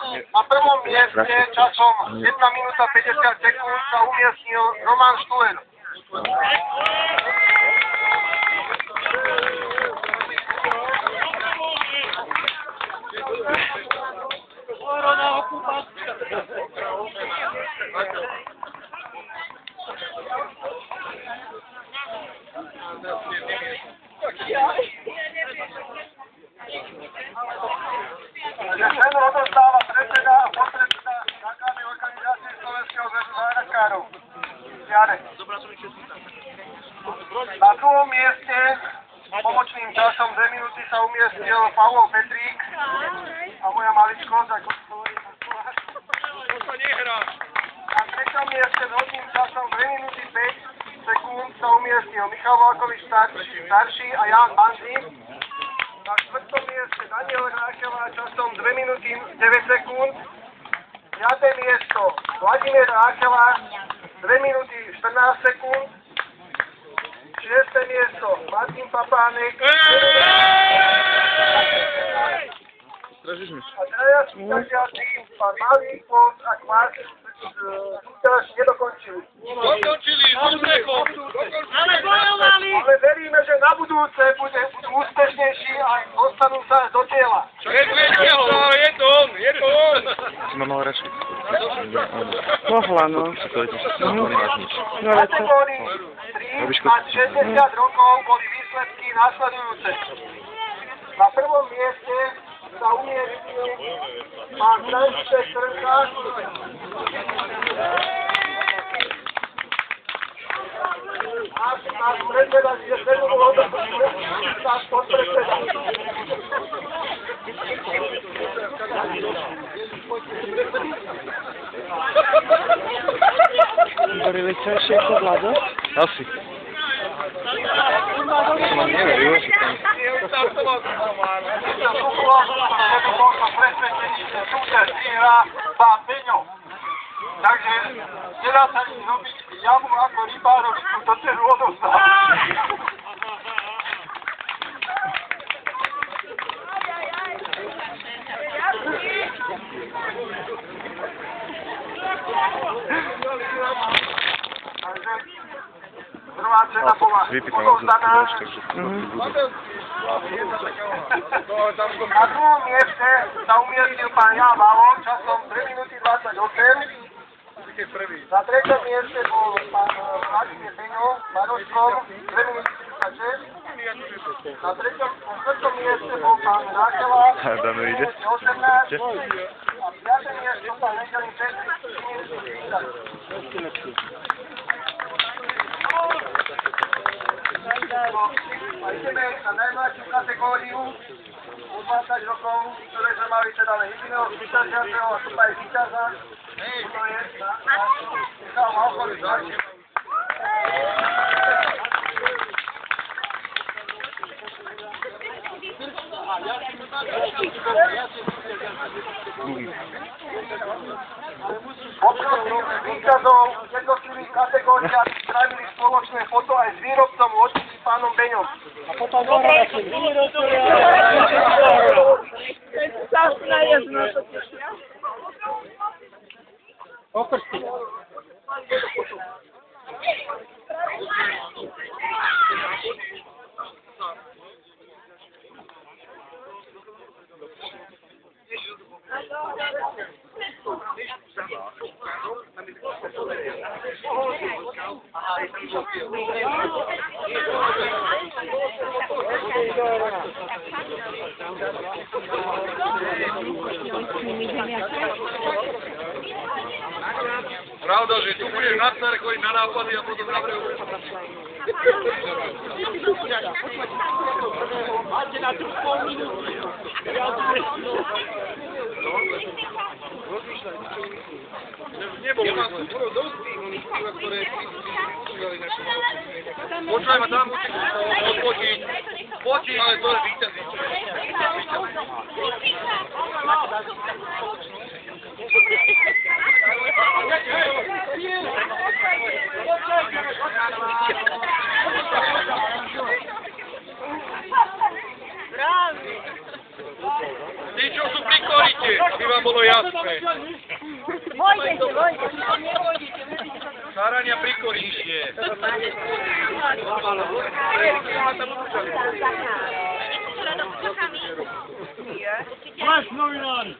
Na prvom mieste časom 1 minúta 50 sekúnd sa umiestnil Roman Štulen. Ženu odozdáva predseda a podpredseda základnej organizácie Slovenského zväzu záhradkárov. Na druhom mieste s pomočným časom 2 minúty sa umiestnil Pavol Petrík a moja maličkosť ako na treťom mieste s hodným časom 2 minúty 5 sekúnd sa umiestnil Michal Valkovič starší a Jan Banzi. Na štvrtom mieste Daniel Rákela časom 2 minúty 9 sekúnd. 5. miesto Vladimír Rákela 2 minúty 14 sekúnd. 6. miesto Martin Papánek. A traja súťažiaci, pán Malý, Polt a Kvás, súťaž nedokončili. Dokončili, ale bojovali! Ale veríme, že na budúce budú úspešnejší a dostanú sa do tela. Je to on! Mám mal radšej. Mohla, no. V kategórii 3 až 60 rokov boli výsledky následujúce. Na prvom mieste sa umiestnil pán František Trnka. Náš predseda, že ženu bol náš podpredseda. Borili sa ešte ako vláda? Asi. Som neveril, že tam... Takže nedá sa nič robiť, ja mu ako rybárovi tú cenu odostám. Takže prvá cena bola odovzdaná. Na druhom mieste sa umiestnil pán Jan Valon časom 3 minúty 28. Na treťom mieste bol pán Vladimír Beňo Maroškom 2 minúty 36. Na štvrtom mieste bol pán Rákela 2 minúty 18. A v 5. mieste pán Neželý Petrik 3 minúty 30. A ideme na najmladšiu kategóriu od 20 rokov, ktoré sme mali teda len jediného súťažiaceho a tu aj víťaza. To je Michal Valkovič starší. Poprosím víťazov jednotlivých kategórií, aby spravili spoločné foto aj s výrobcom lodi s pánom Beňom. A potom dohrávate výrobcovia. Oprsty. Pravda, že tu budeš na stare chodiť na nápady a potom zavrieť. Máte na tú pol minúty. Ja mám skoro dosť tých, ktoré využívali naše počúvaj ma tam, odpočiť, ale to je víťazí. Tí, čo sú pri koriku. Poďte, aby vám bolo jasné. Sarania pri Koríšie. Máš novinári!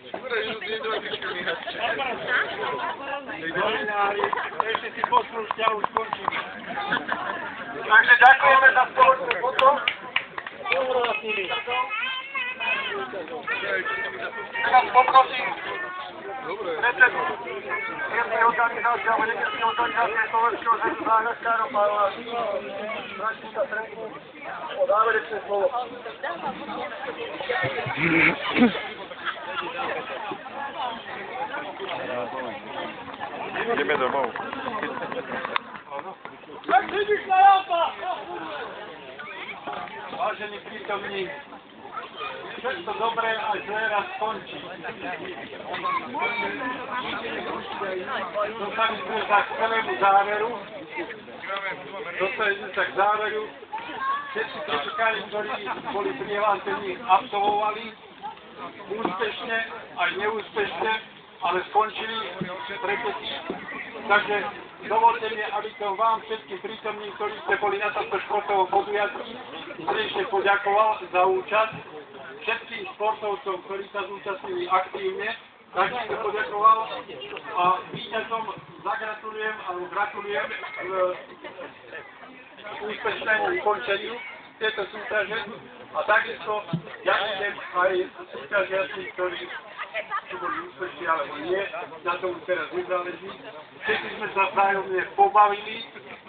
Novinári, ešte si poslú šťavu, skončíme. Takže ďakujeme za spoločnú foto. Teraz poprosím predsedu miestnej organizácie alebo nemeckej organizácie Slovenského zväzu záhradkárov pána Františka Trenku o záverečné slovo. Ideme domov. Vážení prítomní, všetko dobré a zlé raz skončí. Dostali sme sa k celému záveru. Všetci pretekári, ktorí boli prihlásení, absolvovali úspešne aj neúspešne, ale skončili preteky. Takže dovolte mi, aby som vám všetkým prítomným, ktorí ste boli na tomto športovom podujatí, srdečne poďakoval za účasť. Všetkým športovcom, ktorí sa zúčastnili aktívne, takisto poďakoval a víťazom zagratulujem alebo gratulujem k úspešnému ukončeniu tejto súťaže a takisto ďakujem aj súťažiacim, ktorí boli úspešní alebo nie, na tom teraz nezáleží. Všetci sme sa vzájomne pobavili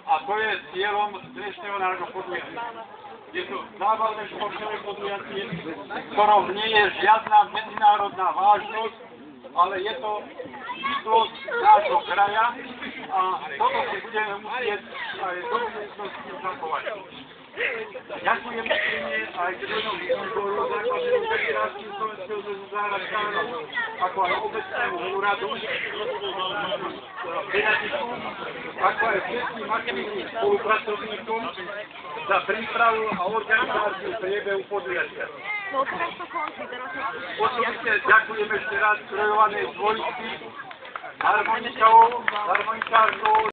a to je cieľom dnešného nášho podujatia. Je to zábavné športové podujatie, v ktorom nie je žiadna medzinárodná vážnosť, ale je to výsledok nášho kraja a toto si budeme musieť aj do budúcnosti zachovať. Ďakujem pekne aj členom výboru základného federácií Slovenského zväzu záhradkárov, ako aj obecnému úradu, ako aj všetkým aktívnym spolupracovníkom za prípravu a organizáciu priebehu podujatia. Osobite ďakujem ešte raz strojovanej dvojici, harmonikárkou